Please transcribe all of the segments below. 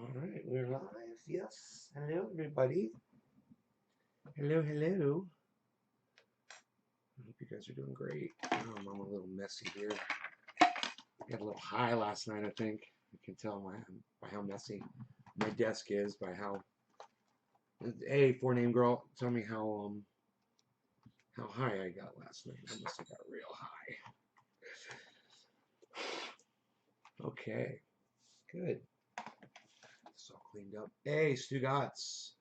All right, we're live. Yes. Hello, everybody. Hello, hello. I hope you guys are doing great. I'm a little messy here. I got a little high last night, I think. You can tell by how messy my desk is, by how. Hey, four name girl, tell me how high I got last night. I must have got real high. Okay, good. It's all cleaned up. Hey, Stugatz.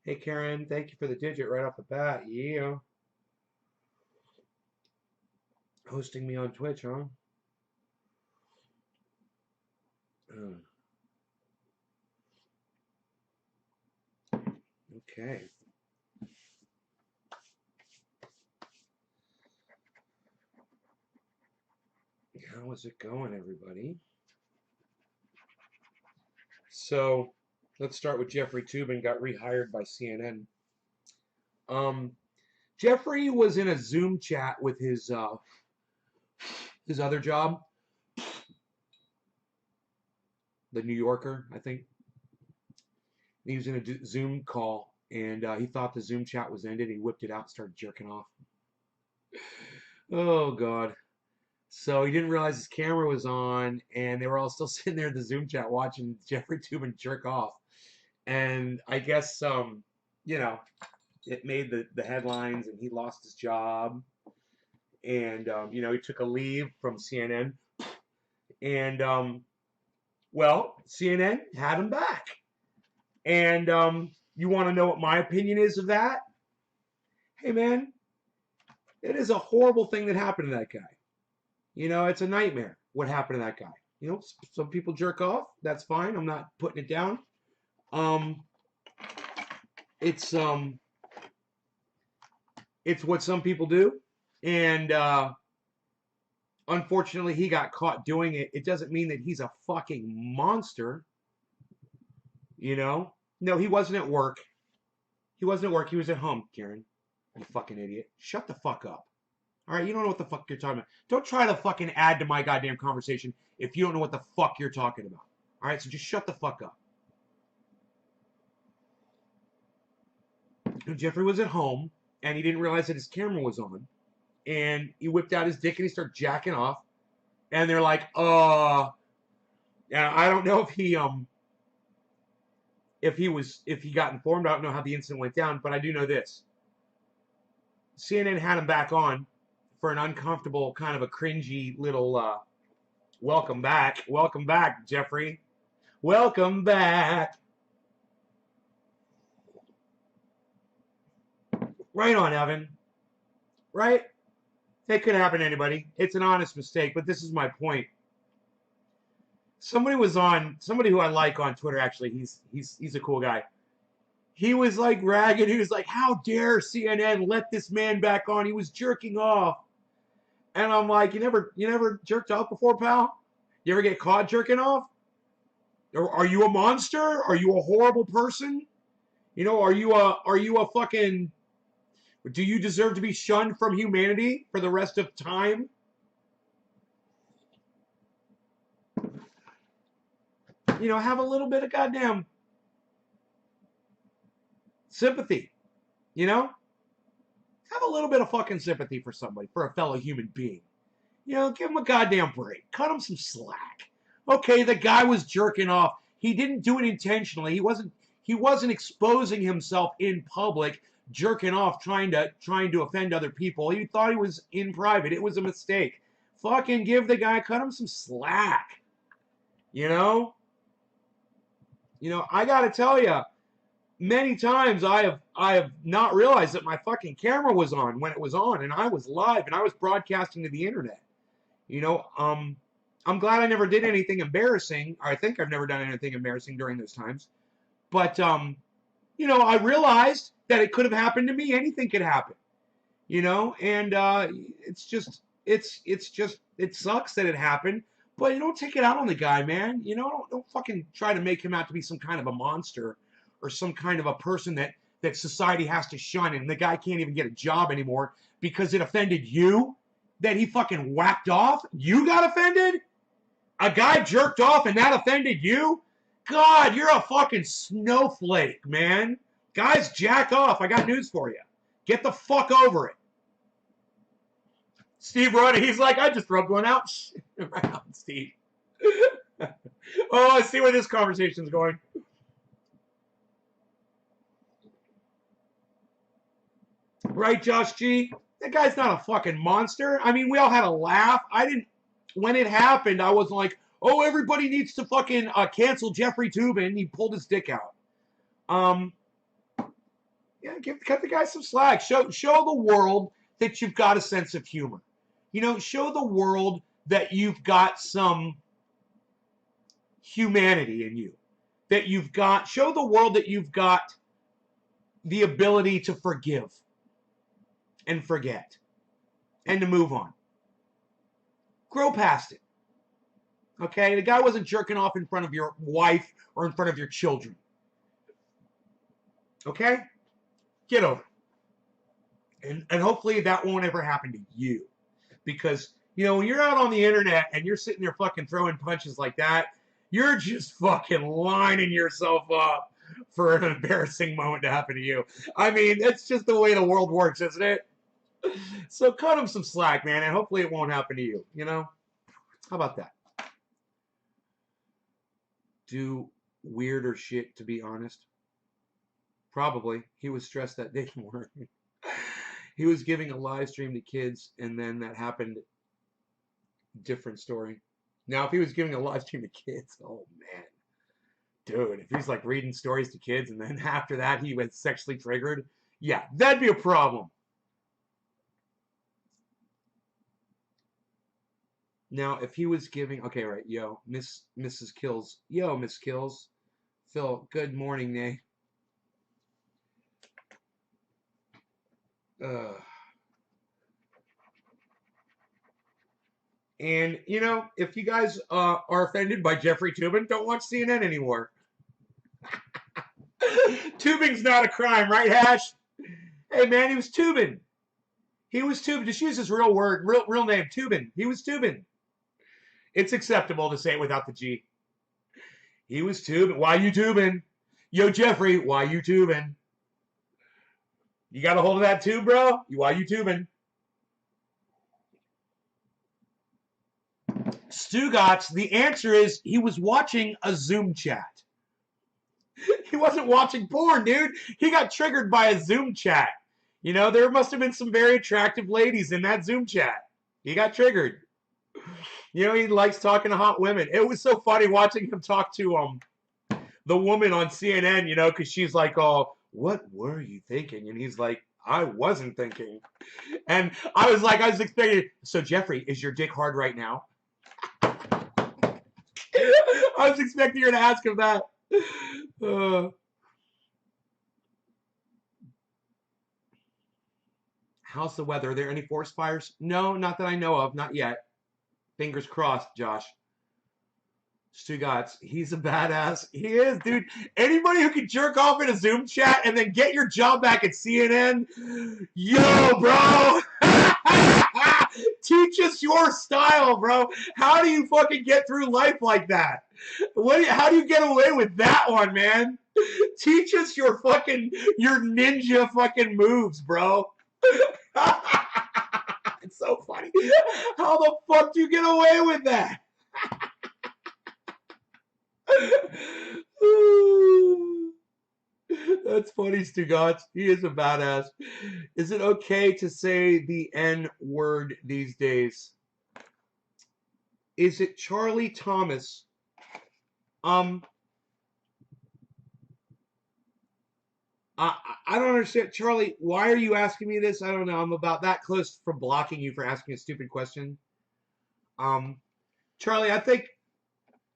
Hey, Karen, thank you for the digit right off the bat. Yeah. Hosting me on Twitch, huh? Okay. How is it going, everybody? So, let's start with Jeffrey Toobin, got rehired by CNN. Jeffrey was in a Zoom chat with his other job, the New Yorker, I think. He was in a Zoom call, and he thought the Zoom chat was ended. He whipped it out and started jerking off. Oh, God. So he didn't realize his camera was on, and they were all still sitting there in the Zoom chat watching Jeffrey Toobin jerk off. And I guess, you know, it made the headlines, and he lost his job. And, he took a leave from CNN. And, well, CNN had him back. And you want to know what my opinion is of that? Hey, man, it is a horrible thing that happened to that guy. It's a nightmare what happened to that guy. Some people jerk off. That's fine. I'm not putting it down. Um, it's it's what some people do, and unfortunately, he got caught doing it. It doesn't mean that he's a fucking monster. No, he wasn't at work. He wasn't at work. He was at home, Karen. You fucking idiot. Shut the fuck up. All right, you don't know what the fuck you're talking about. Don't try to fucking add to my goddamn conversation if you don't know what the fuck you're talking about. All right, so just shut the fuck up. Jeffrey was at home, and he didn't realize that his camera was on, and he whipped out his dick and he started jacking off, and they're like, yeah, I don't know if he got informed. I don't know how the incident went down, but I do know this. CNN had him back on for an uncomfortable, kind of a cringy little welcome back. Welcome back, Jeffrey. Welcome back. Right on, Evan. Right? It could happen to anybody. It's an honest mistake, but this is my point. Somebody who I like on Twitter, actually. He's a cool guy. He was like ragging. He was like, how dare CNN let this man back on? He was jerking off. And I'm like, you never jerked off before, pal? You ever get caught jerking off? Or are you a monster? Are you a horrible person? Are you a fucking, do you deserve to be shunned from humanity for the rest of time? Have a little bit of goddamn sympathy. Have a little bit of fucking sympathy for somebody, for a fellow human being. Give him a goddamn break. Cut him some slack. Okay, the guy was jerking off. He didn't do it intentionally. He wasn't exposing himself in public, jerking off, trying to offend other people. He thought he was in private. It was a mistake. Fucking cut him some slack. I gotta tell you, many times I have not realized that my fucking camera was on when it was on, and I was live and I was broadcasting to the internet. I'm glad I never did anything embarrassing. I think I've never done anything embarrassing during those times. But I realized that it could have happened to me. Anything could happen. And it sucks that it happened. But you don't take it out on the guy, man. Don't fucking try to make him out to be some kind of a monster or some kind of a person that society has to shun, and the guy can't even get a job anymore because it offended you, that he fucking whacked off. You got offended? A guy jerked off and that offended you? God, you're a fucking snowflake, man. Guys, jack off. I got news for you. Get the fuck over it. Steve Roddy, he's like, I just rubbed one out. Right out, Steve. Oh, I see where this conversation's going. Right, Josh G? That guy's not a fucking monster. I mean, we all had a laugh. I didn't, when it happened, I wasn't like, oh, everybody needs to fucking cancel Jeffrey Toobin. He pulled his dick out. Yeah, cut the guy some slack. Show the world that you've got a sense of humor. You know, show the world that you've got some humanity in you. That you've got, show the world that you've got the ability to forgive and forget and to move on. Grow past it. Okay? The guy wasn't jerking off in front of your wife or in front of your children. Okay? Get over it. And hopefully that won't ever happen to you. Because, you know, when you're out on the internet and you're sitting there fucking throwing punches like that, you're just fucking lining yourself up for an embarrassing moment to happen to you. I mean, that's just the way the world works, isn't it? So cut him some slack, man, and hopefully it won't happen to you, you know? How about that? Do weirder shit, to be honest. Probably. He was stressed that day more. He was giving a live stream to kids, and then that happened. Different story. Now, if he was giving a live stream to kids, oh man. Dude, if he's like reading stories to kids and then after that he was sexually triggered, yeah, that'd be a problem. Now, if he was giving, okay, right, yo, Mrs. Kills, yo, Miss Kills, Phil, good morning, Nay. And, you know, if you guys are offended by Jeffrey Toobin, don't watch CNN anymore. Tubing's not a crime, right, Hash? Hey, man, he was tubing. He was tubing. Just use his real word, real name, Toobin. He was tubing. It's acceptable to say it without the G. He was tubing. Why you tubing? Yo, Jeffrey, why you tubing? You got a hold of that tube, bro? Why you tubing? Stugotz, the answer is he was watching a Zoom chat. He wasn't watching porn, dude. He got triggered by a Zoom chat. You know, there must have been some very attractive ladies in that Zoom chat. He got triggered. You know, he likes talking to hot women. It was so funny watching him talk to the woman on CNN, you know, because she's like, oh, what were you thinking? And he's like, I wasn't thinking. And I was expecting, so Jeffrey, is your dick hard right now? I was expecting her to ask him that. How's the weather? Are there any forest fires? No, not that I know of. Not yet. Fingers crossed, Josh. Stugotz, he's a badass. He is, dude. Anybody who can jerk off in a Zoom chat and then get your job back at CNN, yo, bro. Teach us your style, bro. How do you fucking get through life like that? How do you get away with that one, man? Teach us your ninja fucking moves, bro. It's so funny. How the fuck do you get away with that? That's funny, Stugotz. He is a badass. Is it okay to say the N word these days? Is it Charlie Thomas? I don't understand. Charlie, why are you asking me this? I don't know. I'm about that close from blocking you for asking a stupid question. Charlie, I think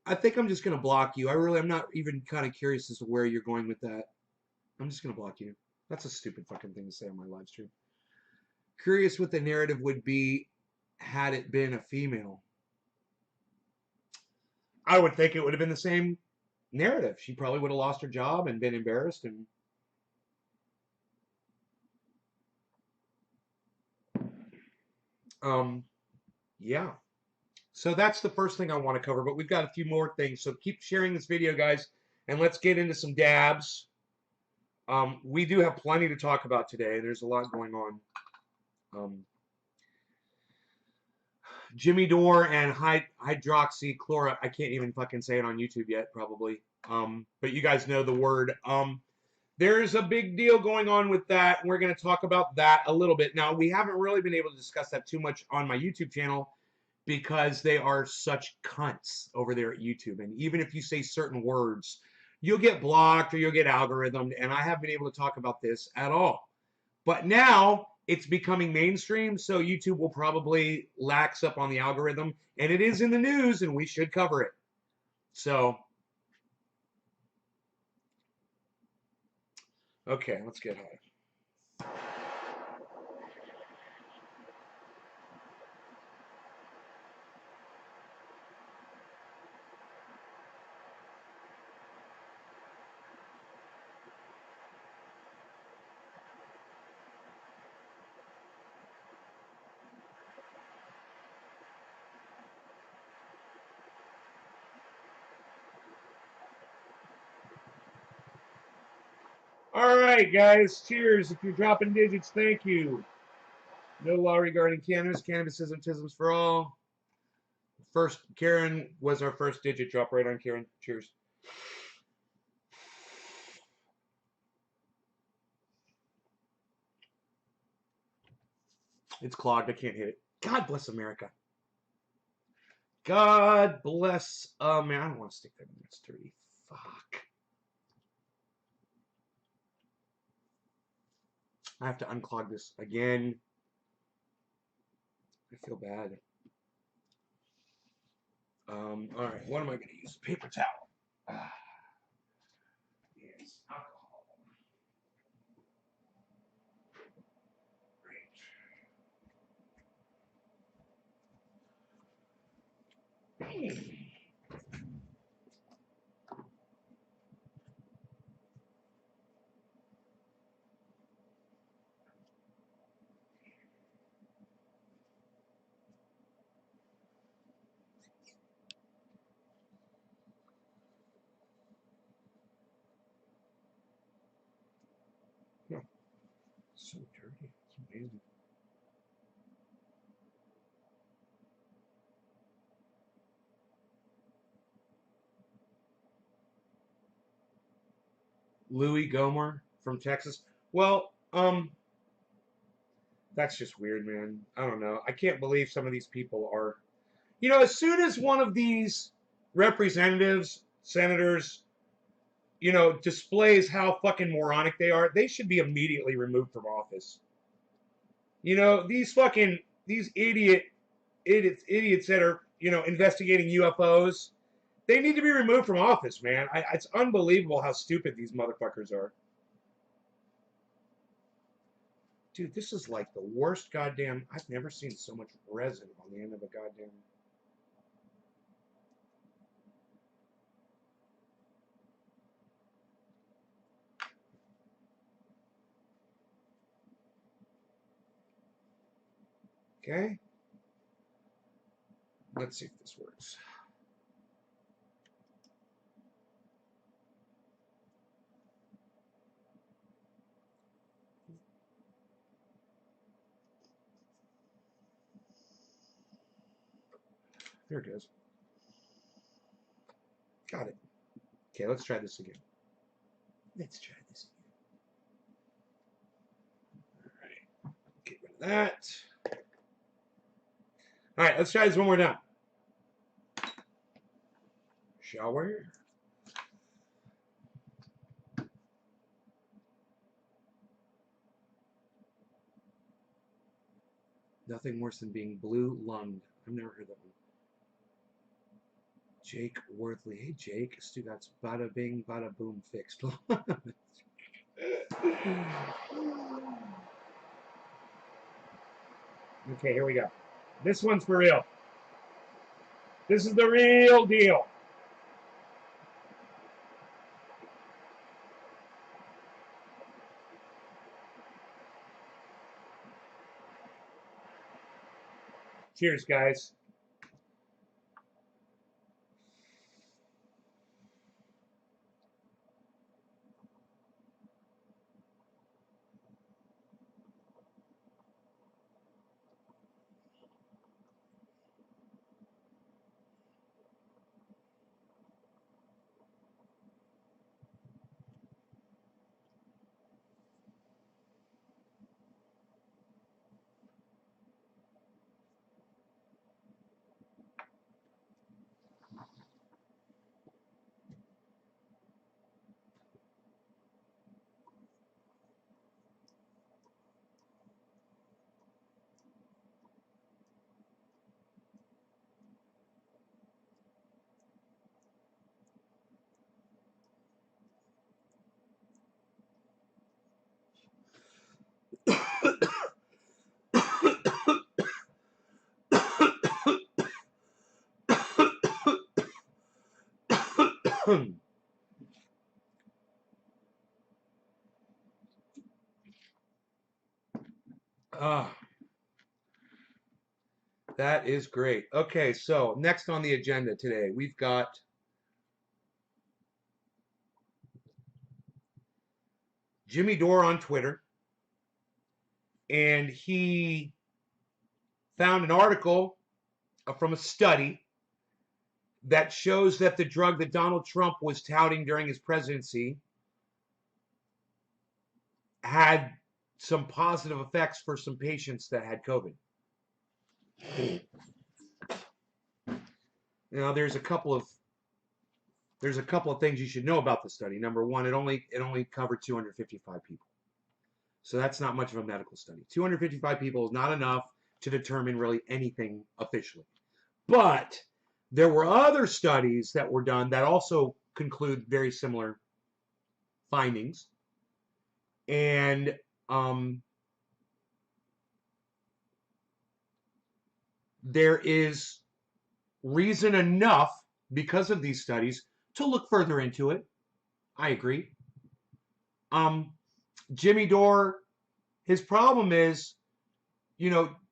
I'm just gonna block you. I'm not even kind of curious as to where you're going with that. I'm just gonna block you. That's a stupid fucking thing to say on my live stream. Curious what the narrative would be had it been a female. I would think it would have been the same narrative. She probably would have lost her job and been embarrassed and yeah. So that's the first thing I want to cover, but we've got a few more things. So keep sharing this video, guys, and let's get into some dabs. We do have plenty to talk about today. There's a lot going on. Jimmy Dore and hydroxychloroquine. I can't even fucking say it on YouTube yet, probably. But you guys know the word. There's a big deal going on with that. And we're going to talk about that a little bit. Now, we haven't really been able to discuss that too much on my YouTube channel because they are such cunts over there at YouTube. And even if you say certain words, you'll get blocked or you'll get algorithmed. And I haven't been able to talk about this at all. But now it's becoming mainstream, so YouTube will probably lax up on the algorithm. And it is in the news, and we should cover it. So, okay, let's get high. All right, guys. Cheers. If you're dropping digits, thank you. No law regarding cannabis. Cannabis isn't tisms for all. First, Karen was our first digit drop. Right on, Karen. Cheers. It's clogged. I can't hit it. God bless America. God bless America. I don't want to stick that in. That's dirty. Fuck. I have to unclog this again. I feel bad. All right, what am I going to use? Paper towel. Yes, alcohol. Great. Yeah, so dirty. It's amazing. Louis Gomer from Texas. Well, that's just weird, man. I don't know. I can't believe some of these people are. You know, as soon as one of these representatives, senators, displays how fucking moronic they are, they should be immediately removed from office. These idiots that are, investigating UFOs, they need to be removed from office, man. It's unbelievable how stupid these motherfuckers are. Dude, this is like the worst goddamn. I've never seen so much resin on the end of a goddamn. Okay. Let's see if this works. There it goes. Got it. Okay, let's try this again. Let's try this again. All right. Get rid of that. All right, let's try this one more time. Shall we? Nothing worse than being blue-lunged. I've never heard that one. Jake Worthley. Hey, Jake. Stu got bada bing, bada boom fixed. Okay, here we go. This one's for real. This is the real deal. Cheers, guys. Ah, that is great. Okay, so next on the agenda today, we've got Jimmy Dore on Twitter, and he found an article from a study that shows that the drug that Donald Trump was touting during his presidency had some positive effects for some patients that had COVID. Now, there's a couple of things you should know about the study. Number one, it only covered 255 people. So that's not much of a medical study. 255 people is not enough to determine really anything officially. But there were other studies that were done that also conclude very similar findings. And there is reason enough because of these studies to look further into it. I agree. Jimmy Dore, his problem is,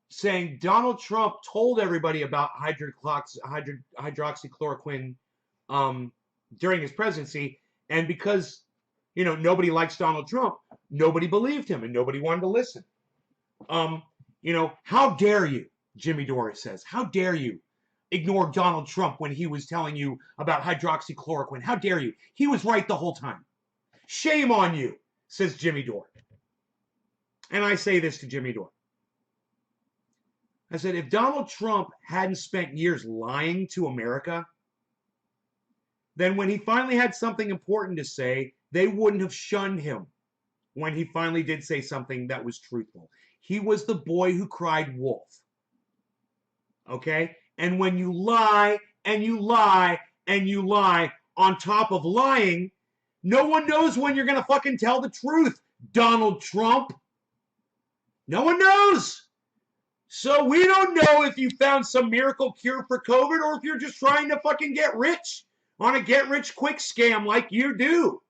saying Donald Trump told everybody about hydroxychloroquine during his presidency, and because nobody likes Donald Trump, nobody believed him and nobody wanted to listen. How dare you, Jimmy Dore says, how dare you ignore Donald Trump when he was telling you about hydroxychloroquine? How dare you? He was right the whole time. Shame on you, says Jimmy Dore. And I say this to Jimmy Dore. I said, if Donald Trump hadn't spent years lying to America, then when he finally had something important to say, they wouldn't have shunned him when he finally did say something that was truthful. He was the boy who cried wolf. Okay? And when you lie and you lie and you lie on top of lying, no one knows when you're going to fucking tell the truth, Donald Trump. No one knows. So we don't know if you found some miracle cure for COVID or if you're just trying to fucking get rich on a get-rich-quick scam like you do.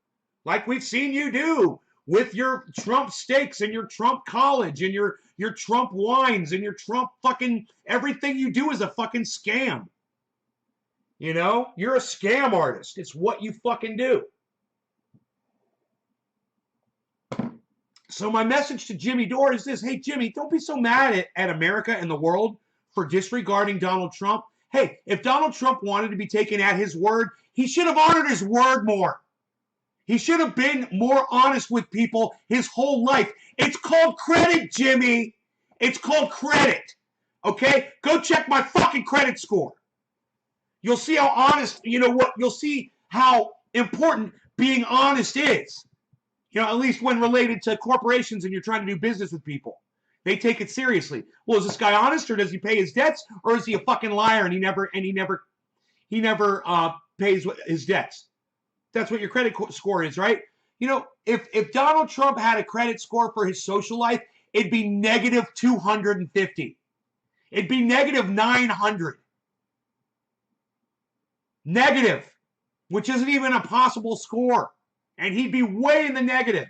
Like we've seen you do with your Trump steaks and your Trump college and your Trump wines and your Trump fucking everything you do is a fucking scam. You're a scam artist. It's what you fucking do. So my message to Jimmy Dore is this. Hey, Jimmy, don't be so mad at America and the world for disregarding Donald Trump. Hey, if Donald Trump wanted to be taken at his word, he should have honored his word more. He should have been more honest with people his whole life. It's called credit, Jimmy. It's called credit. Okay? Go check my fucking credit score. You'll see how honest, you'll see how important being honest is. At least when related to corporations and you're trying to do business with people. They take it seriously. Well, is this guy honest, or does he pay his debts, or is he a fucking liar and he never pays his debts? That's what your credit score is, right? If Donald Trump had a credit score for his social life, it'd be negative 250. It'd be negative 900. Negative, which isn't even a possible score. And he'd be way in the negative.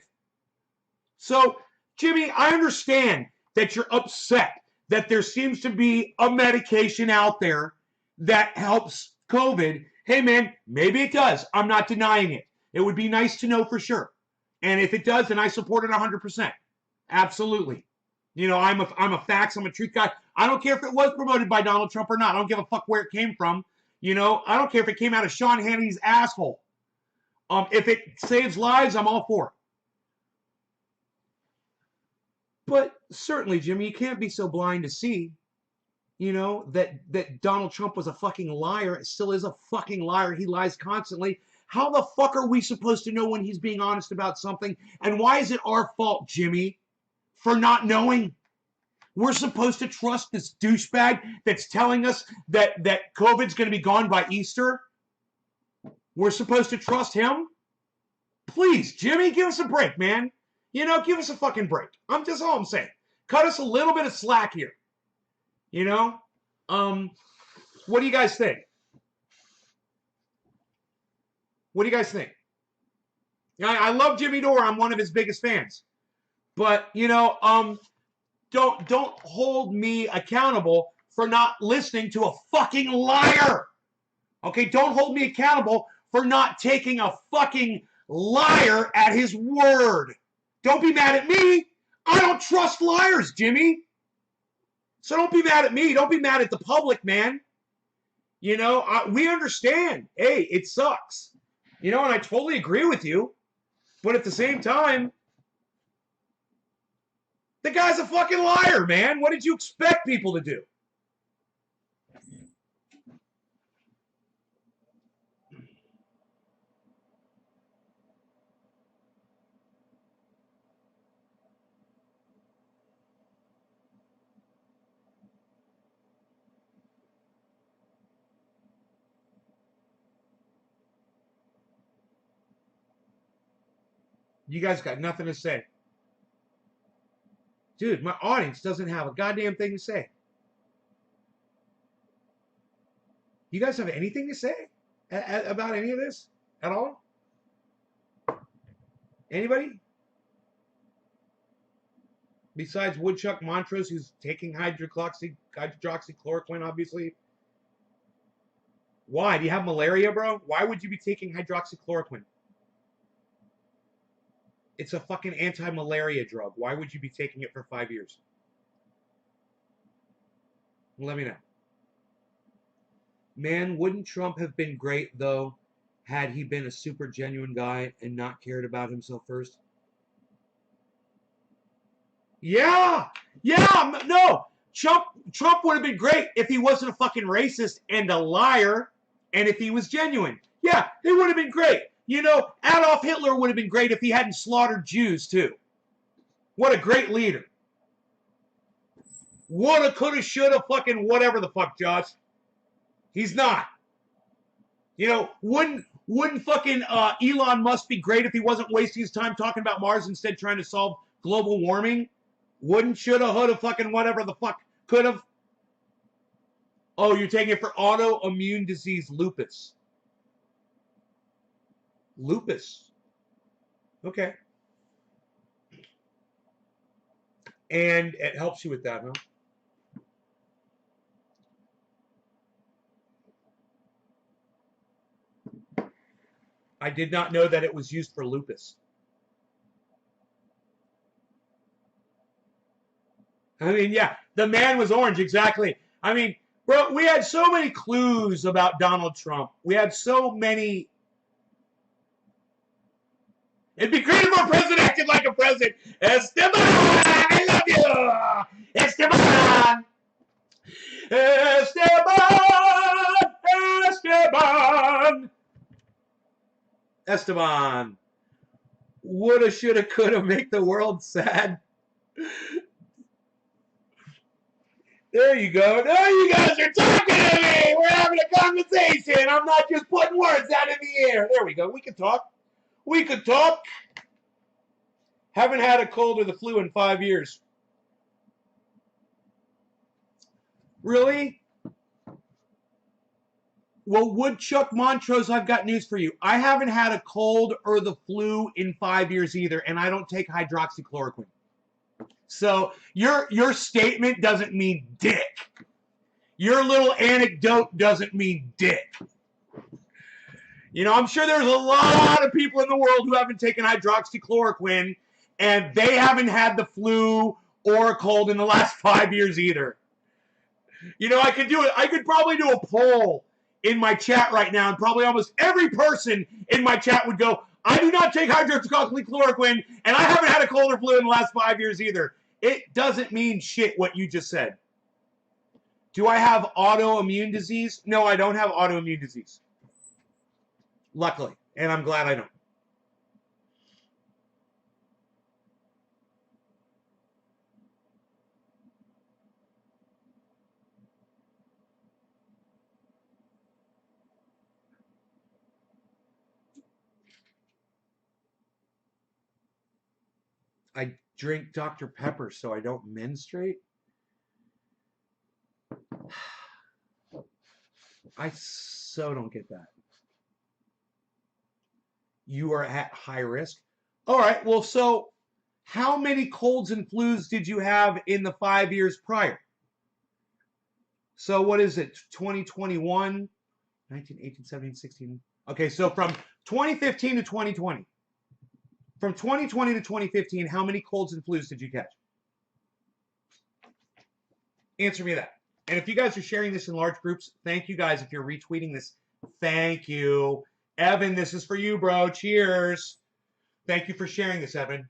So, Jimmy, I understand that you're upset that there seems to be a medication out there that helps COVID. Hey, man, maybe it does. I'm not denying it. It would be nice to know for sure. And if it does, then I support it 100%. Absolutely. I'm a facts, I'm a truth guy. I don't care if it was promoted by Donald Trump or not. I don't give a fuck where it came from. I don't care if it came out of Sean Hannity's asshole. If it saves lives, I'm all for it. But certainly, Jimmy, you can't be so blind to see, that Donald Trump was a fucking liar. It still is a fucking liar. He lies constantly. How the fuck are we supposed to know when he's being honest about something? And why is it our fault, Jimmy, for not knowing? We're supposed to trust this douchebag that's telling us that COVID's going to be gone by Easter? We're supposed to trust him? Please, Jimmy, give us a break, man. Give us a fucking break. That's all I'm saying. Cut us a little bit of slack here. What do you guys think? What do you guys think? I love Jimmy Dore. I'm one of his biggest fans. But, don't hold me accountable for not listening to a fucking liar. Okay, don't hold me accountable for not taking a fucking liar at his word. Don't be mad at me. I don't trust liars, Jimmy. So don't be mad at me. Don't be mad at the public, man. We understand. Hey, it sucks. And I totally agree with you. But at the same time, the guy's a fucking liar, man. What did you expect people to do? You guys got nothing to say. Dude, my audience doesn't have a goddamn thing to say. You guys have anything to say about any of this at all? Anybody? Besides Woodchuck Montrose, who's taking hydroxychloroquine, obviously. Why? Do you have malaria, bro? Why would you be taking hydroxychloroquine? It's a fucking anti-malaria drug. Why would you be taking it for 5 years? Let me know. Man, wouldn't Trump have been great, though, had he been a super genuine guy and not cared about himself first? Yeah! Yeah! No! Trump would have been great if he wasn't a fucking racist and a liar, and if he was genuine. Yeah, it would have been great. Adolf Hitler would have been great if he hadn't slaughtered Jews, too. What a great leader. Woulda, coulda, shoulda, fucking whatever the fuck, Josh. He's not. Wouldn't fucking Elon Musk be great if he wasn't wasting his time talking about Mars instead trying to solve global warming? Wouldn't, shoulda, woulda, fucking whatever the fuck could have. Oh, you're taking it for autoimmune disease, lupus. Lupus. Okay. And it helps you with that, huh? I did not know that it was used for lupus. I mean, yeah, the man was orange, exactly. I mean, bro, we had so many clues about Donald Trump. We had so many. It'd be great if our president acted like a president. Esteban, I love you. Esteban. Esteban. Esteban. Esteban. Woulda, shoulda, coulda make the world sad. There you go. Now you guys are talking to me. We're having a conversation. I'm not just putting words out in the air. There we go. We can talk. We could talk. Haven't had a cold or the flu in 5 years. Really? Well, Woodchuck Montrose, I've got news for you. I haven't had a cold or the flu in 5 years either, and I don't take hydroxychloroquine. So your statement doesn't mean dick. Your little anecdote doesn't mean dick. I'm sure there's a lot of people in the world who haven't taken hydroxychloroquine, and they haven't had the flu or a cold in the last 5 years either. I could do it. I could probably do a poll in my chat right now, and probably almost every person in my chat would go, I do not take hydroxychloroquine, and I haven't had a cold or flu in the last 5 years either. It doesn't mean shit what you just said. Do I have autoimmune disease? No, I don't have autoimmune disease. Luckily, and I'm glad I don't. I drink Dr. Pepper so I don't menstruate. I so don't get that. you are at high risk. All right, well, so how many colds and flus did you have in the 5 years prior? So what is it? 2021, 19, 18, 17, 16. Okay, so from 2015 to 2020. From 2020 to 2015, how many colds and flus did you catch? Answer me that. And if you guys are sharing this in large groups, thank you guys. If you're retweeting this, thank you. Evan, this is for you, bro. Cheers. Thank you for sharing this, Evan.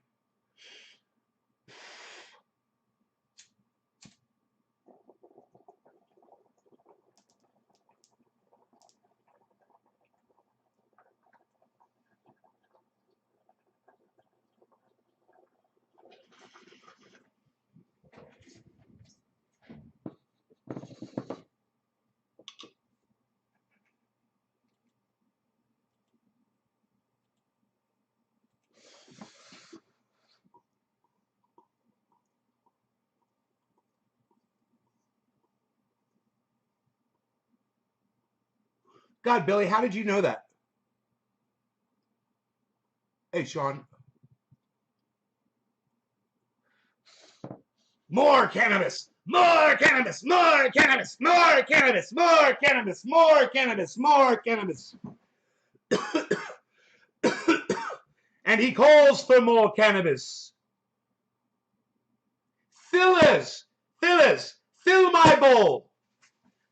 God, Billy, how did you know that? Hey, Sean. More cannabis! More cannabis! More cannabis! More cannabis! More cannabis! More cannabis! More cannabis! And he calls for more cannabis. Fillers! Fillers! Fill my bowl!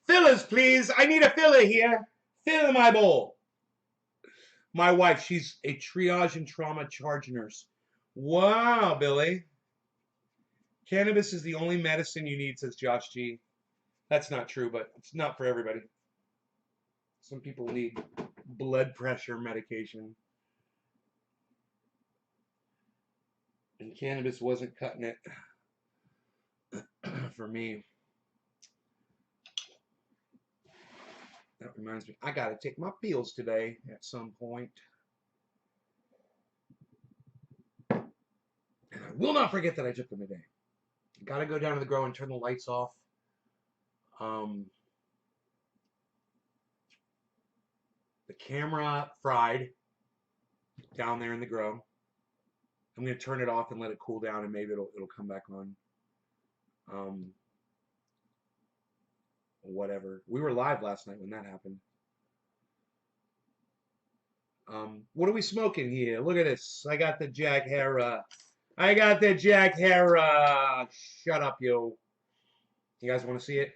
Fillers, please! I need a filler here! Fill my bowl! My wife, she's a triage and trauma charge nurse. Wow, Billy. Cannabis is the only medicine you need, says Josh G. That's not true, but it's not for everybody. Some people need blood pressure medication. And cannabis wasn't cutting it for me. That reminds me, I gotta take my pills today at some point. And I will not forget that I took them today. Gotta go down to the grow and turn the lights off. The camera fried down there in the grow. I'm gonna turn it off and let it cool down, and maybe it'll come back on. Whatever. We were live last night when that happened. What are we smoking here? Look at this. I got the Jack Herer. I got the Jack Herer. Shut up, you. You guys want to see it?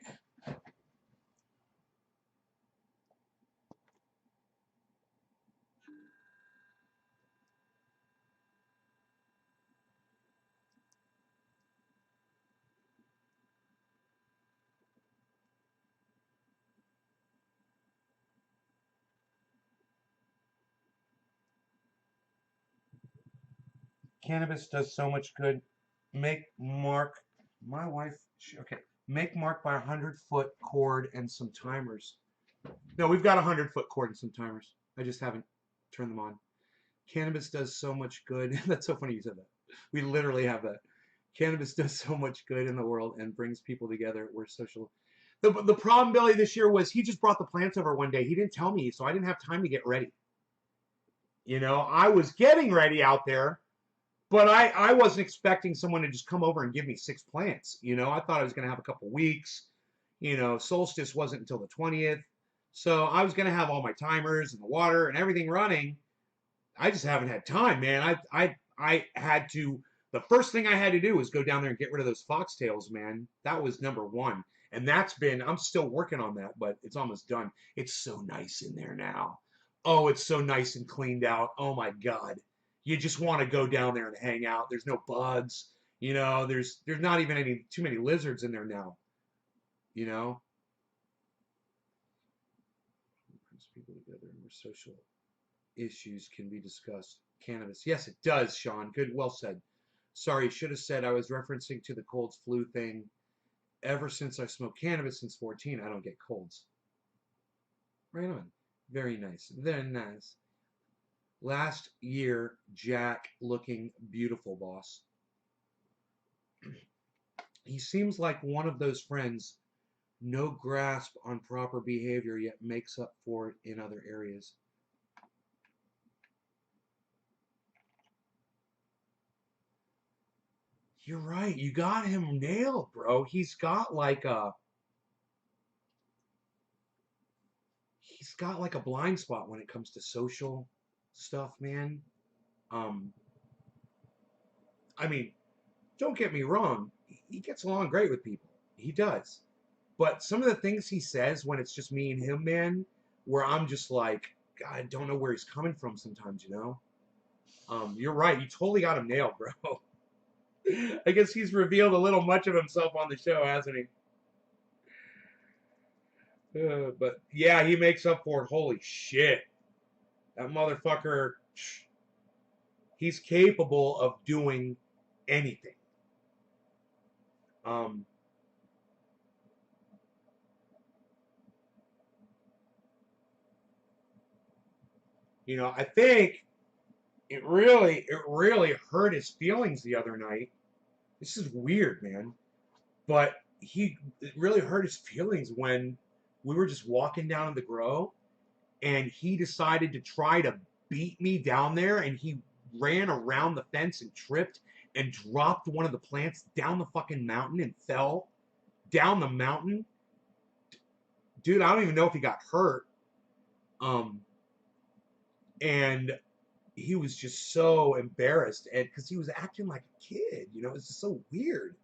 Cannabis does so much good. Make Mark, my wife, okay, make Mark buy a 100-foot cord and some timers. No, we've got a 100-foot cord and some timers. I just haven't turned them on. Cannabis does so much good. That's so funny you said that. We literally have that. Cannabis does so much good in the world and brings people together. We're social. The problem, Billy, this year was he just brought the plants over one day. He didn't tell me, so I didn't have time to get ready. You know, I was getting ready out there, but I wasn't expecting someone to just come over and give me 6 plants. You know, I thought I was going to have a couple weeks. You know, solstice wasn't until the 20th. So I was going to have all my timers and the water and everything running. I just haven't had time, man. I had to. The first thing I had to do was go down there and get rid of those foxtails, man. That was number one, and that's been. I'm still working on that, but it's almost done. It's so nice in there now. Oh, it's so nice and cleaned out. Oh my God, you just want to go down there and hang out. There's no bugs, you know. There's not even any too many lizards in there now, you know. Brings people together and we're social. Issues can be discussed. Cannabis. Yes, it does, Sean. Good. Well said. Sorry, should have said I was referencing to the colds flu thing. Ever since I smoked cannabis since 14, I don't get colds. Right on. Very nice. Very nice. Last year, Jack looking beautiful, boss. He seems like one of those friends, no grasp on proper behavior, yet makes up for it in other areas. You're right. You got him nailed, bro. He's got like a blind spot when it comes to social stuff, man. Um, I mean, don't get me wrong. He gets along great with people. He does. But some of the things he says when it's just me and him, man, where I'm just like, God, I don't know where he's coming from sometimes, you know? You're right. You totally got him nailed, bro. I guess he's revealed a little much of himself on the show, hasn't he? But yeah, he makes up for it. Holy shit. That motherfucker, he's capable of doing anything. Um, I think it really hurt his feelings the other night. This is weird, man. But it really hurt his feelings when we were just walking down the grow and he decided to try to beat me down there and he ran around the fence and tripped and dropped one of the plants down the fucking mountain and fell down the mountain. Dude, I don't even know if he got hurt. Um, and he was just so embarrassed and because he was acting like a kid, it's just so weird.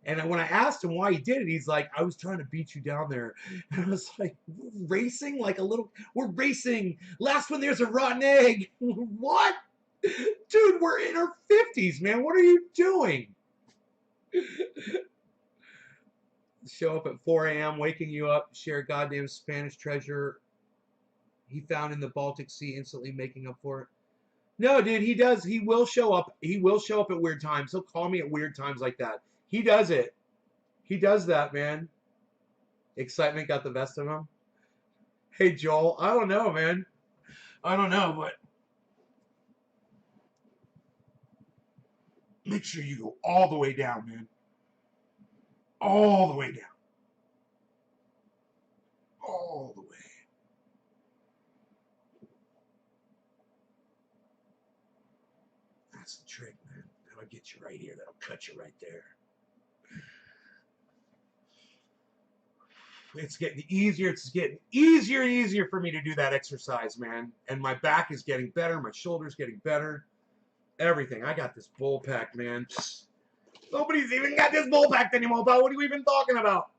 And when I asked him why he did it, he's like, I was trying to beat you down there. And I was like, racing like a little, we're racing. Last one, there's a rotten egg. What? Dude, we're in our 50s, man. What are you doing? Show up at 4 a.m., waking you up, share a goddamn Spanish treasure he found in the Baltic Sea, instantly making up for it. No, dude, he does. He will show up. He will show up at weird times. He'll call me at weird times like that. He does it. He does that, man. Excitement got the best of him. Hey, Joel, I don't know, man. I don't know, but make sure you go all the way down, man. All the way down. All the way. That's the trick, man. That'll get you right here. That'll cut you right there. It's getting easier. It's getting easier and easier for me to do that exercise, man. And my back is getting better. My shoulder's getting better. Everything. I got this bull pack, man. Nobody's even got this bull packed anymore, but what are we even talking about?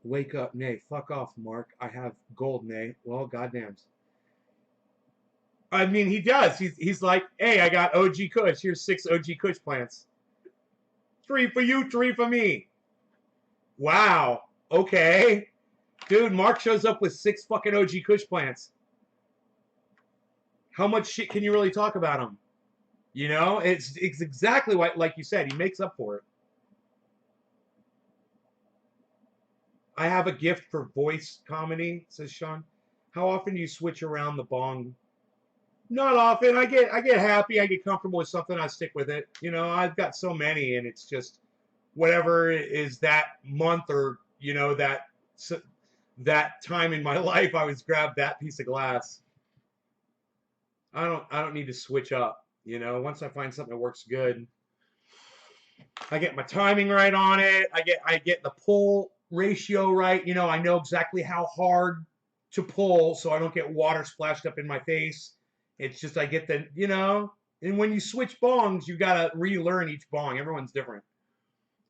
Wake up, nay. Fuck off, Mark. I have gold, nay. Well, goddamn. I mean, he does. He's like, hey, I got OG Kush. Here's 6 OG Kush plants. 3 for you, 3 for me. Wow. Okay. Dude, Mark shows up with 6 fucking OG Kush plants. How much shit can you really talk about him? It's exactly like you said. He makes up for it. I have a gift for voice comedy, says Sean. How often do you switch around the bong? Not often. I get happy. I get comfortable with something. I stick with it. I've got so many, and it's just whatever is that month or that time in my life. I always grab that piece of glass. I don't need to switch up. Once I find something that works good, I get my timing right on it. I get the pull ratio right. I know exactly how hard to pull so I don't get water splashed up in my face. It's just I get and when you switch bongs, you gotta relearn each bong. Everyone's different.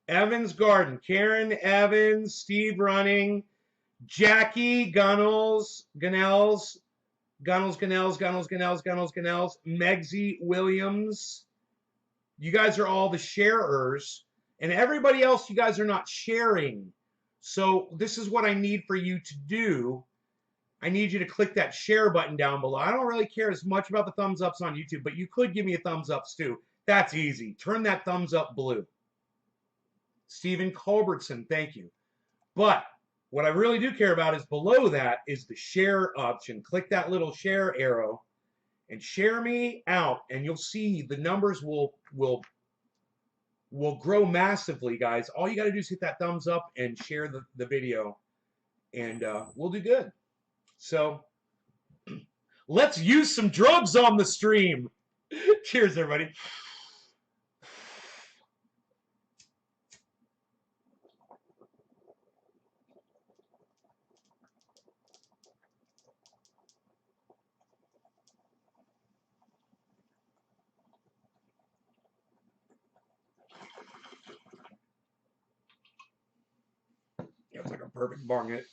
Evans Garden, Karen Evans, Steve Running, Jackie Gunnels, Megsy Williams. You guys are all the sharers, and everybody else, you guys are not sharing. So this is what I need for you to do. I need you to click that share button down below. I don't really care as much about the thumbs ups on YouTube, but you could give me a thumbs ups too. That's easy. Turn that thumbs up blue. Stephen Culbertson, thank you. But what I really do care about is below that is the share option. Click that little share arrow and share me out, and you'll see the numbers will grow massively, guys. All you got to do is hit that thumbs up and share the video, and we'll do good. So let's use some drugs on the stream. Cheers, everybody. Yeah, it's like a perfect bong hit.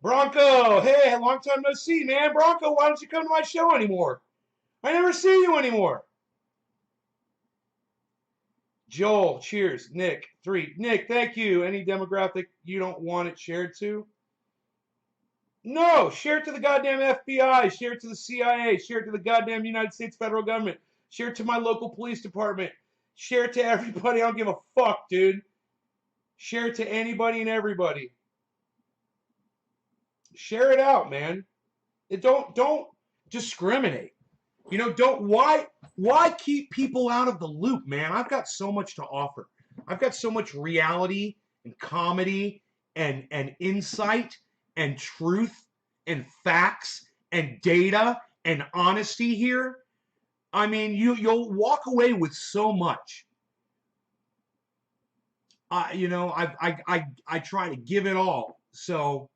Bronco, hey, long time no see, man. Bronco, why don't you come to my show anymore? I never see you anymore. Joel, cheers. Nick, 3. Nick, thank you. Any demographic you don't want it shared to? No, share it to the goddamn FBI, share it to the CIA, share it to the goddamn United States federal government, share it to my local police department, share it to everybody. I don't give a fuck, dude. Share it to anybody and everybody. Share it out, man. Don't discriminate. You know, why keep people out of the loop, man? I've got so much to offer. I've got so much reality and comedy and insight and truth and facts and data and honesty here. I mean, you'll walk away with so much. You know, I try to give it all. So,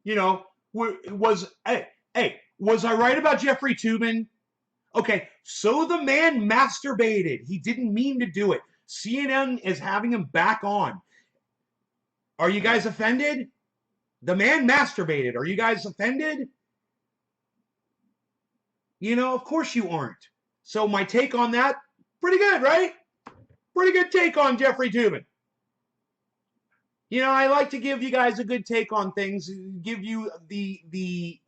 you know, was I right about Jeffrey Toobin? Okay, so the man masturbated. He didn't mean to do it. CNN is having him back on. Are you guys offended? The man masturbated. Are you guys offended? You know, of course you aren't. So my take on that, pretty good, right? Pretty good take on Jeffrey Toobin. You know, I like to give you guys a good take on things, give you the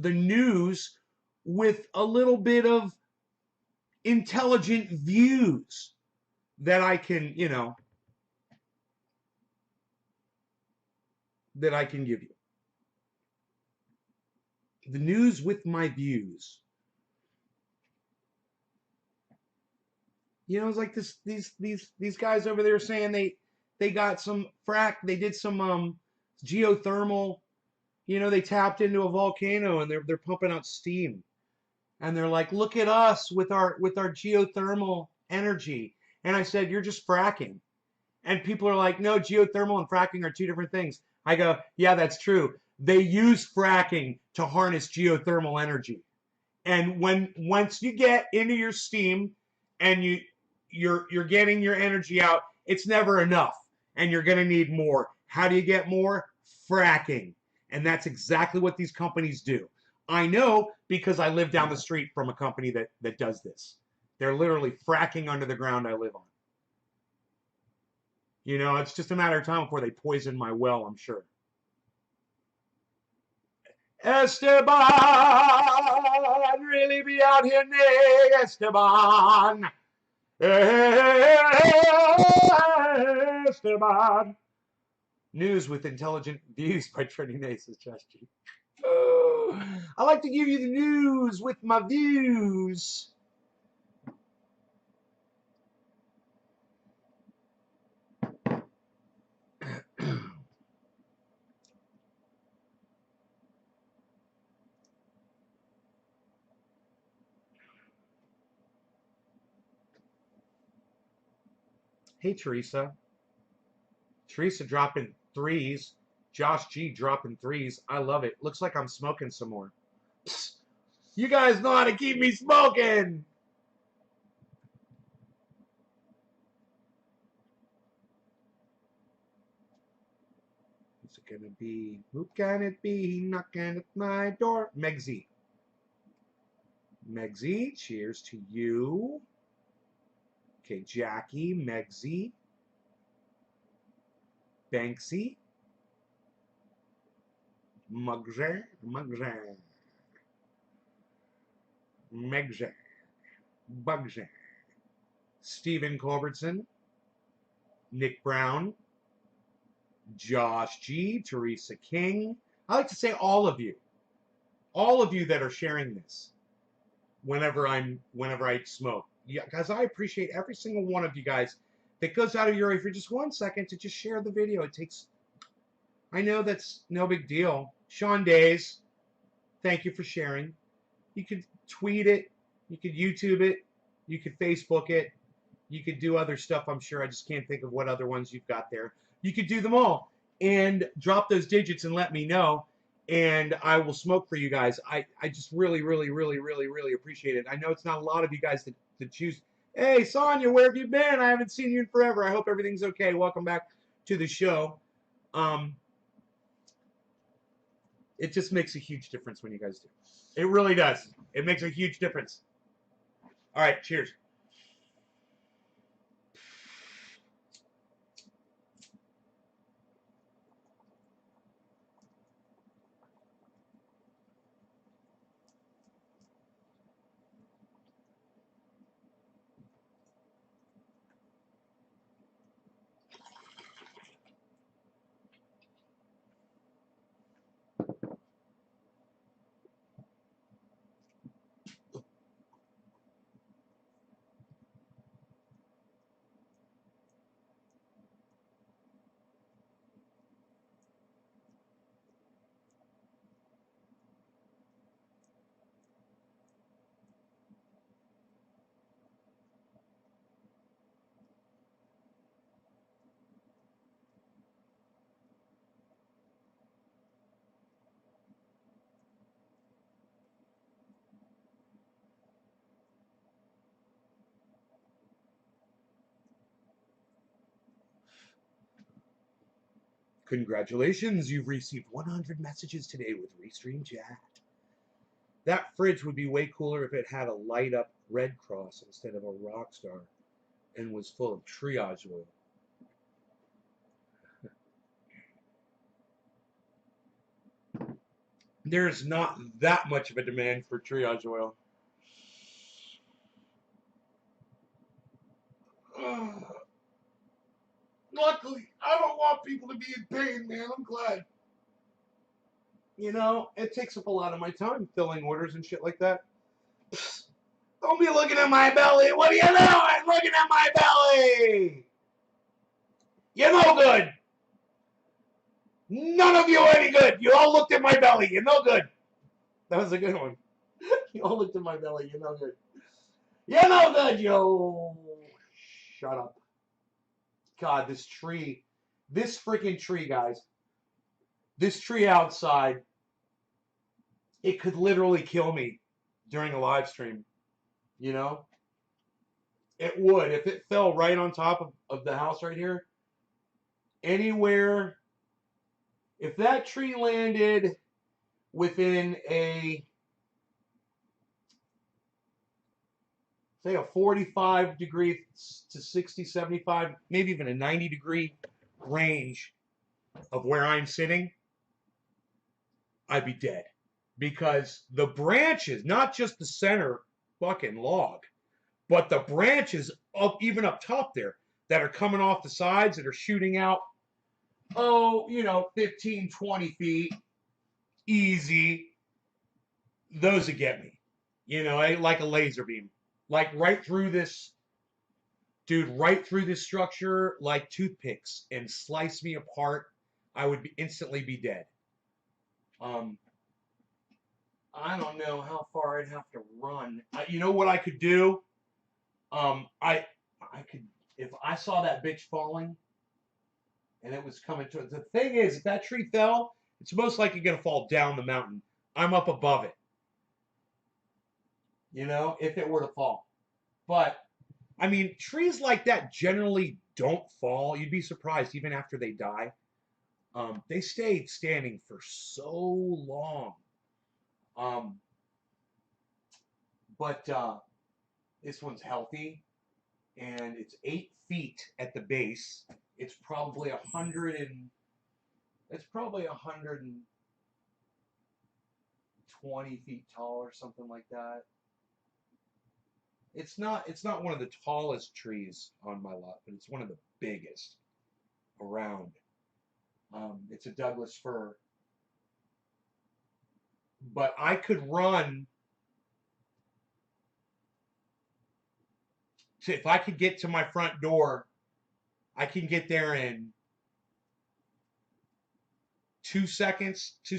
news with a little bit of intelligent views that I can, you know, that I can give you. The news with my views. You know, it's like these guys over there saying they got some they did some geothermal, you know, they tapped into a volcano and they're pumping out steam. And they're like, "Look at us with our geothermal energy." And I said, "You're just fracking." And people are like, "No, geothermal and fracking are two different things." I go, "Yeah, that's true. They use fracking to harness geothermal energy. And once you get into your steam and you're getting your energy out, it's never enough. And you're gonna need more. How do you get more? Fracking. And that's exactly what these companies do. I know because I live down the street from a company that does this. They're literally fracking under the ground I live on. You know, it's just a matter of time before they poison my well, I'm sure. Esteban, really be out here, Nick Esteban. Esteban. News with intelligent views by Trending Aces, Josh G. I like to give you the news with my views. Hey, Teresa. Teresa dropping threes. Josh G dropping threes. I love it. Looks like I'm smoking some more. Psst. You guys know how to keep me smoking. What's it gonna be? Who can it be knocking at my door? Megzy. Megzy, cheers to you. Okay, Jackie, Megzy, Banksy, Mugger, Megzer, Bugzer, Stephen Culbertson, Nick Brown, Josh G, Teresa King. I like to say all of you that are sharing this whenever I smoke. Yeah, guys, I appreciate every single one of you guys that goes out of your way for just 1 second to just share the video. It takes, I know that's no big deal. Sean Days, thank you for sharing. You could tweet it, you could YouTube it, you could Facebook it, you could do other stuff, I'm sure. I just can't think of what other ones you've got there. You could do them all and drop those digits and let me know, and I will smoke for you guys. I just really, really, really, really, really appreciate it. I know it's not a lot of you guys that choose. Hey, Sonia, where have you been? I haven't seen you in forever. I hope everything's okay. Welcome back to the show. It just makes a huge difference when you guys do. It really does. It makes a huge difference. All right, cheers. Congratulations, you've received 100 messages today with Restream Chat. That fridge would be way cooler if it had a light up red cross instead of a rock star and was full of triage oil. There's not that much of a demand for triage oil. Luckily, I don't want people to be in pain, man. I'm glad. You know, it takes up a lot of my time filling orders and shit like that. Don't be looking at my belly. What are you doing? Looking at my belly. You're no good. None of you are any good. You all looked at my belly. You're no good. That was a good one. You all looked at my belly. You're no good. You're no good, yo. Shut up. God, this tree. This freaking tree, guys. This tree outside. It could literally kill me during a live stream. You know? It would. If it fell right on top of the house right here. Anywhere. If that tree landed within a, say, a 45 degree to 60, 75, maybe even a 90-degree range of where I'm sitting, I'd be dead. Because the branches, not just the center fucking log, but the branches up, even up top there, that are coming off the sides, that are shooting out, 15, 20 feet, easy, those would get me. Like a laser beam. Like right through this, dude, right through this structure, like toothpicks, and slice me apart. I would instantly be dead. I don't know how far I'd have to run. You know what I could do? I could if I saw that bitch falling and it was coming to the thing is, if that tree fell, it's most likely gonna fall down the mountain. I'm up above it, you know, if it were to fall. But I mean, trees like that generally don't fall. You'd be surprised even after they die. They stayed standing for so long. Um, but this one's healthy, and it's 8 feet at the base. It's probably 120 feet tall or something like that. It's not one of the tallest trees on my lot, but it's one of the biggest around. It's a Douglas fir, but I could run to, if I could get to my front door, I can get there in 2 seconds to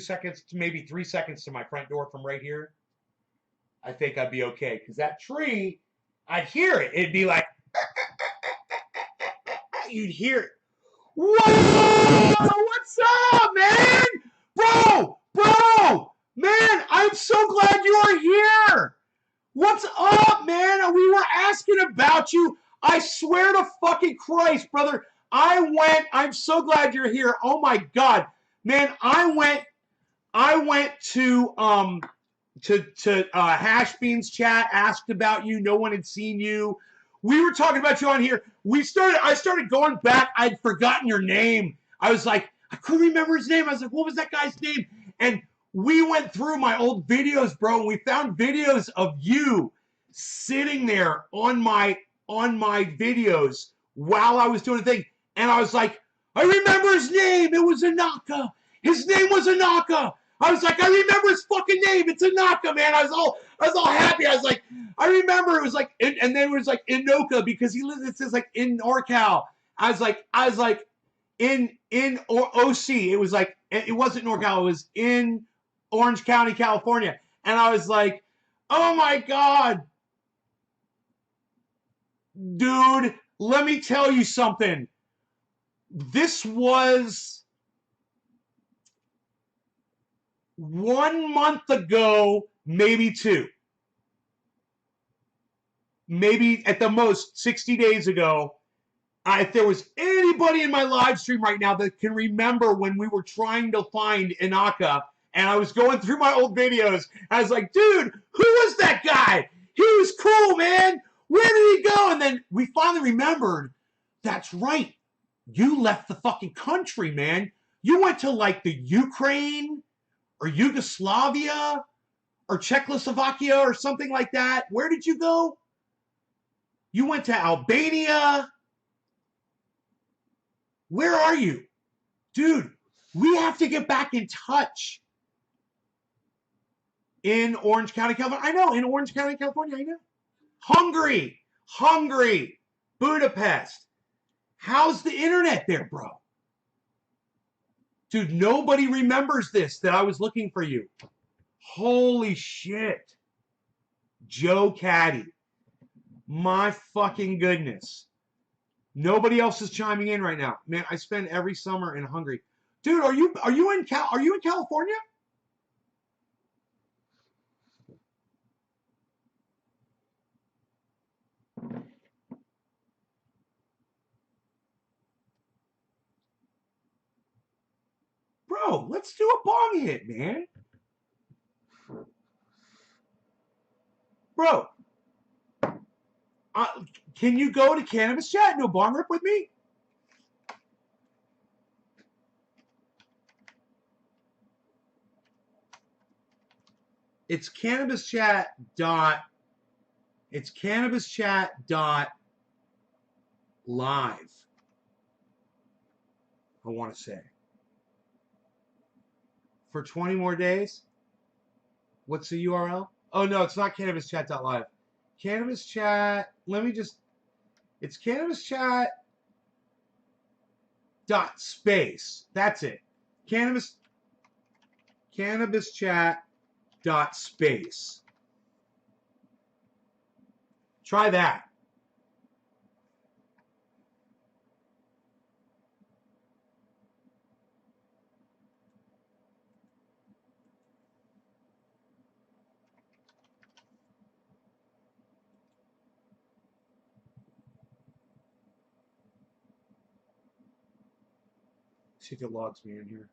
maybe 3 seconds to my front door from right here. I think I'd be okay because that tree, I'd hear it. It'd be like, you'd hear it. Whoa! What's up, man? Bro, man, I'm so glad you are here. What's up, man? We were asking about you. I swear to fucking Christ, brother. I'm so glad you're here. Oh my God. Man, I went to Hash Beans chat, asked about you. No one had seen you. We were talking about you on here. I started going back. I'd forgotten your name. I was like, I couldn't remember his name. I was like, what was that guy's name? And we went through my old videos, bro, and we found videos of you sitting there on my videos while I was doing a thing. And I was like, I remember his name. It was Anaka. His name was Anaka. I was like, I remember his fucking name. It's Anaka, man. I was all happy. I was like, I remember it was like, and then it was like Inoka because he lives. It says like in NorCal. I was like in OC. It was like it wasn't NorCal. It was in Orange County, California. And I was like, oh my God, dude, let me tell you something. This was 1 month ago, maybe two. Maybe at the most 60 days ago. If there was anybody in my live stream right now that can remember when we were trying to find Inaka, and I was going through my old videos, I was like, dude, who was that guy? He was cool, man. Where did he go? And then we finally remembered, that's right. You left the fucking country, man. You went to like the Ukraine or Yugoslavia or Czechoslovakia or something like that. Where did you go? You went to Albania. Where are you? Dude, we have to get back in touch. In Orange County, California. I know, in Orange County, California, I know. Hungary, Budapest. How's the internet there, bro? Dude, nobody remembers this, that I was looking for you. Holy shit. Joe Caddy. My fucking goodness. Nobody else is chiming in right now. Man, I spend every summer in Hungary. Dude, are you in California? Bro, let's do a bong hit, man. Bro, can you go to Cannabis Chat and do a bong rip with me? It's cannabischat dot live. I want to say for 20 more days. What's the URL? Oh no, it's not cannabischat.live. Cannabis Chat. Let me just. It's cannabischat.space. That's it. Cannabischat.space. Try that. See if it logs me in here.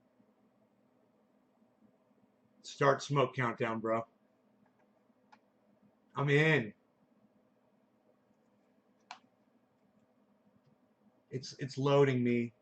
Start smoke countdown, bro. I'm in. It's loading me.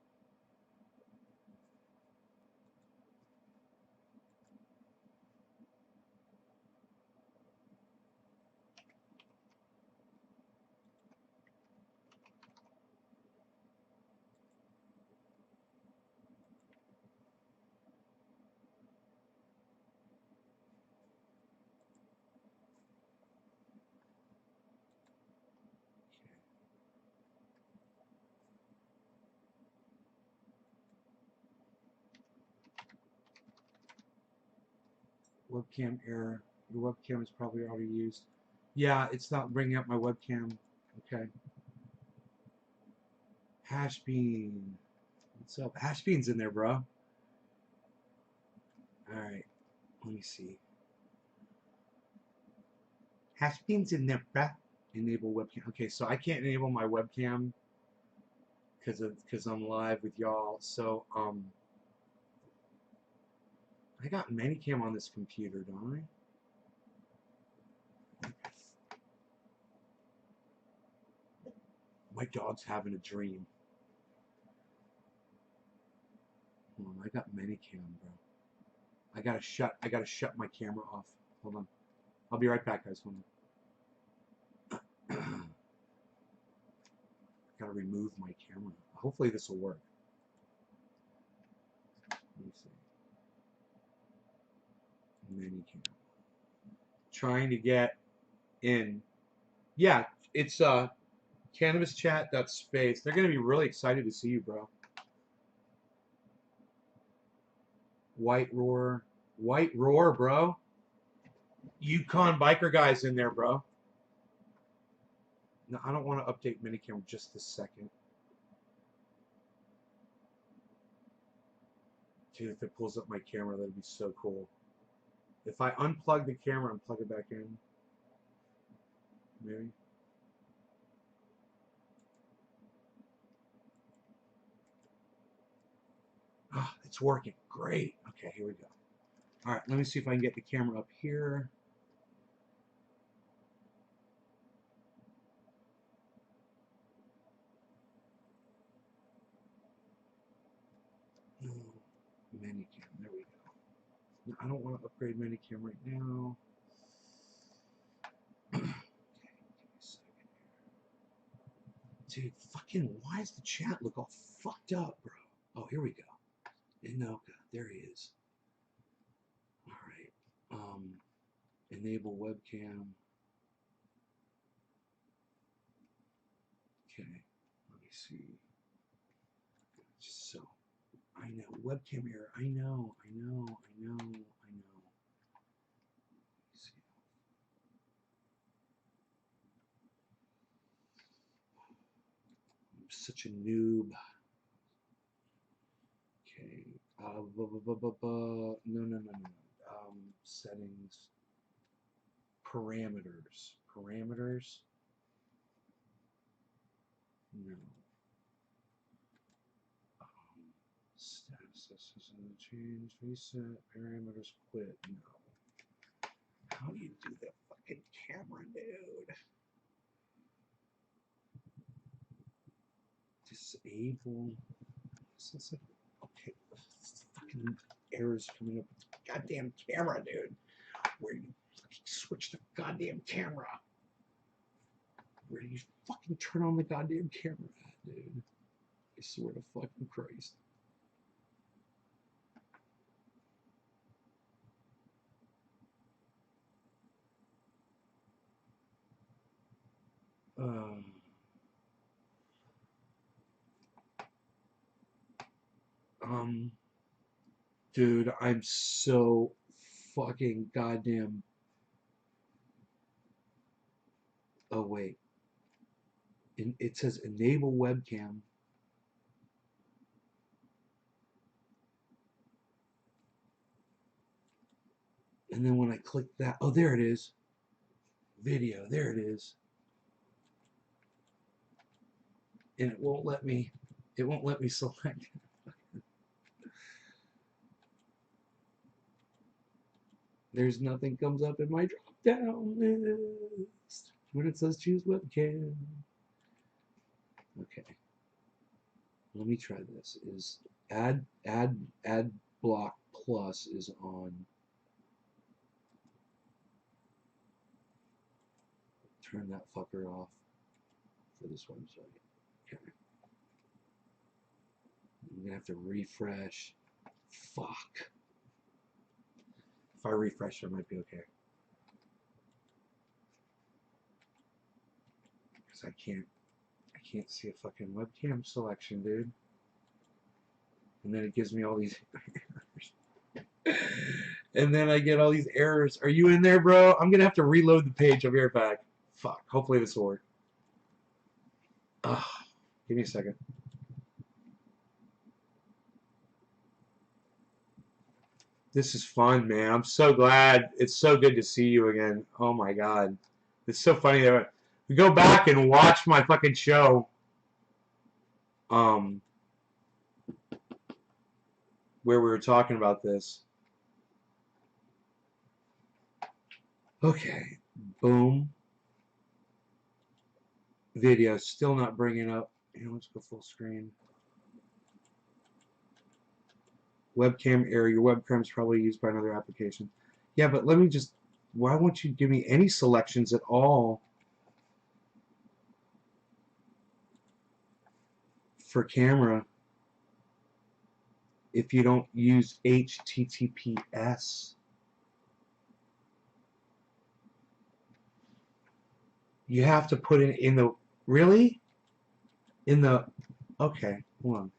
Webcam error. Your webcam is probably already used. Yeah, it's not bringing up my webcam. Okay. Hashbean. What's up? Hashbean's in there, bro. Alright. Let me see. Hashbean's in there, bruh. Enable webcam. Okay, so I can't enable my webcam because I'm live with y'all. So I got Manycam on this computer, don't I? My dog's having a dream. Hold on, I got Manycam, bro. I gotta shut my camera off. Hold on. I'll be right back, guys. Hold on. Gotta remove my camera. Hopefully this will work. Let me see. Manycam. Trying to get in. Yeah, it's cannabischat.space. They're gonna be really excited to see you, bro. White Roar, bro. Yukon biker guys in there, bro. No, I don't want to update Manycam just this second. Dude, if it pulls up my camera, that'd be so cool. If I unplug the camera and plug it back in, maybe. Ah, oh, it's working. Great. Okay, here we go. All right, let me see if I can get the camera up here. Manycam, there we go. I don't want to upgrade Manycam right now. Okay, give me a second here. Dude, fucking, why does the chat look all fucked up, bro? Oh, here we go. Inoka, there he is. All right. Enable webcam. Okay, let me see. Just so I know webcam error. I know. See. I'm such a noob. Okay. No. Settings. Parameters. No. Status change, reset, parameters, quit. No. How do you do that fucking camera, dude? Disable. It's like, okay, fucking errors coming up with the goddamn camera, dude. Where do you fucking switch the goddamn camera? Where do you fucking turn on the goddamn camera, dude? I swear to fucking Christ. Dude, I'm so fucking goddamn. Oh wait, it says enable webcam. And then when I click that, oh, there it is. Video, there it is. And it won't let me select. There's nothing comes up in my drop down list when it says choose webcam. Okay, let me try this. Is ad block plus is on. Turn that fucker off for this website. Okay. I'm gonna have to refresh. Fuck. If I refresh, it might be okay. Because I can't see a fucking webcam selection, dude. And then it gives me all these errors. And then I get all these errors. Are you in there, bro? I'm gonna have to reload the page. I'll be right back. Fuck. Hopefully this will work. Ugh. Give me a second. This is fun, man. I'm so glad. It's so good to see you again. Oh my god. It's so funny that we go back and watch my fucking show. Where we were talking about this. Okay. Boom. Video still not bringing up. Here, let's go full screen. Webcam error. Your webcam is probably used by another application. Yeah, but let me just. Why won't you give me any selections at all for camera if you don't use HTTPS? You have to put it in the. Really? In the. Okay, hold on.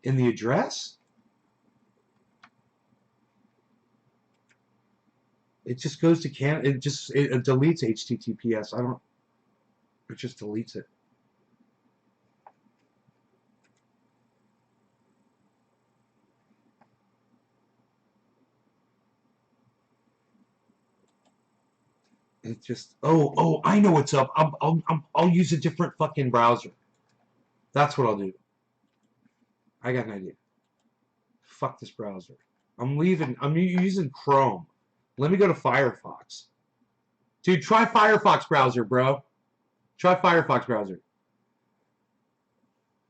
In the address? It just goes to it deletes HTTPS. I don't. It just deletes it. It just. Oh, I know what's up. I'll use a different fucking browser. That's what I'll do. I got an idea. Fuck this browser. I'm leaving. I'm using Chrome. Let me go to Firefox. Dude, try Firefox browser, bro. Try Firefox browser.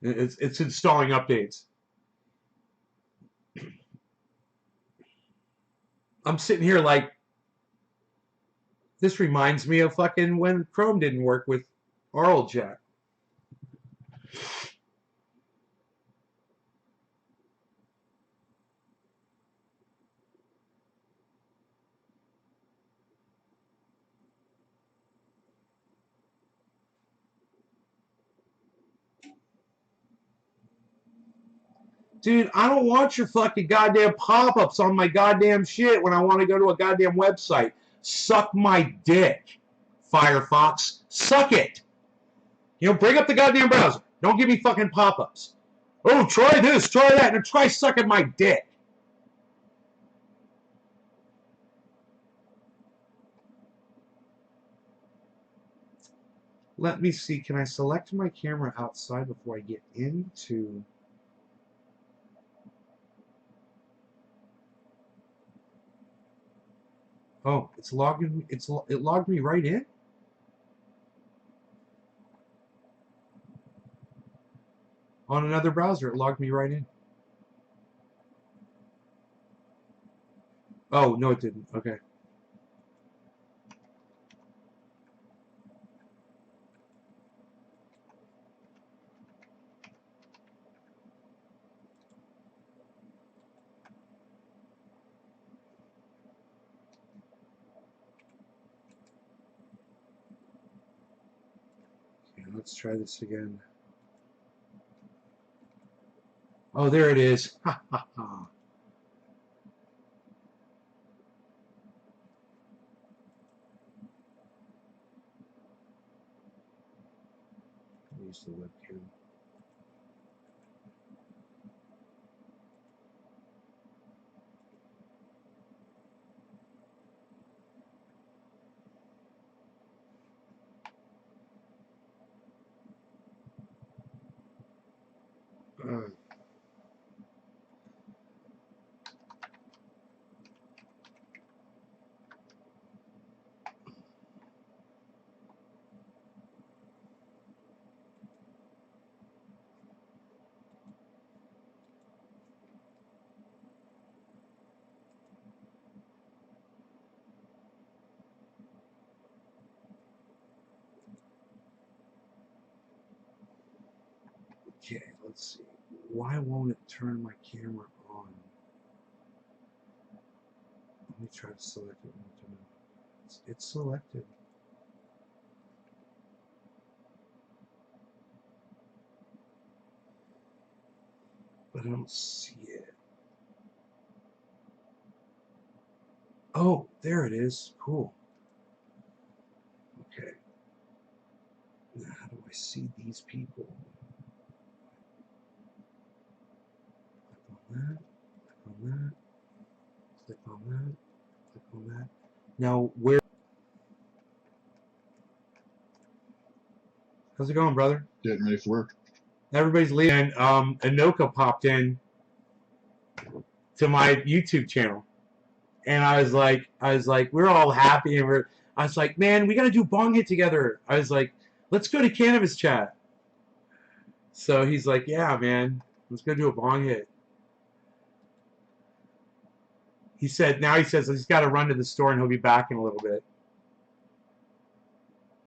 It's installing updates. I'm sitting here like, this reminds me of fucking when Chrome didn't work with our old chat. Dude, I don't want your fucking goddamn pop-ups on my goddamn shit when I want to go to a goddamn website. Suck my dick, Firefox. Suck it. You know, bring up the goddamn browser. Don't give me fucking pop-ups. Oh, try this, try that, and try sucking my dick. Let me see. Can I select my camera outside before I get into... Oh, it's logging. It logged me right in. On another browser, it logged me right in. Oh, no, it didn't. Okay. Okay, let's try this again. Oh, there it is. Ha ha ha. Use the webcam. Let's see. Why won't it turn my camera on? Let me try to select it one time. It's selected. But I don't see it. Oh, there it is. Cool. Okay. Now, how do I see these people? Click on that. Click on that. Click on that. Click on that. Now, where? How's it going, brother? Getting ready for work. Everybody's leaving. Anoka popped in to my YouTube channel, and I was like, we're all happy, and I was like, man, we got to do bong hit together. I was like, let's go to Cannabis Chat. So he's like, yeah, man, let's go do a bong hit. He says he's got to run to the store and he'll be back in a little bit.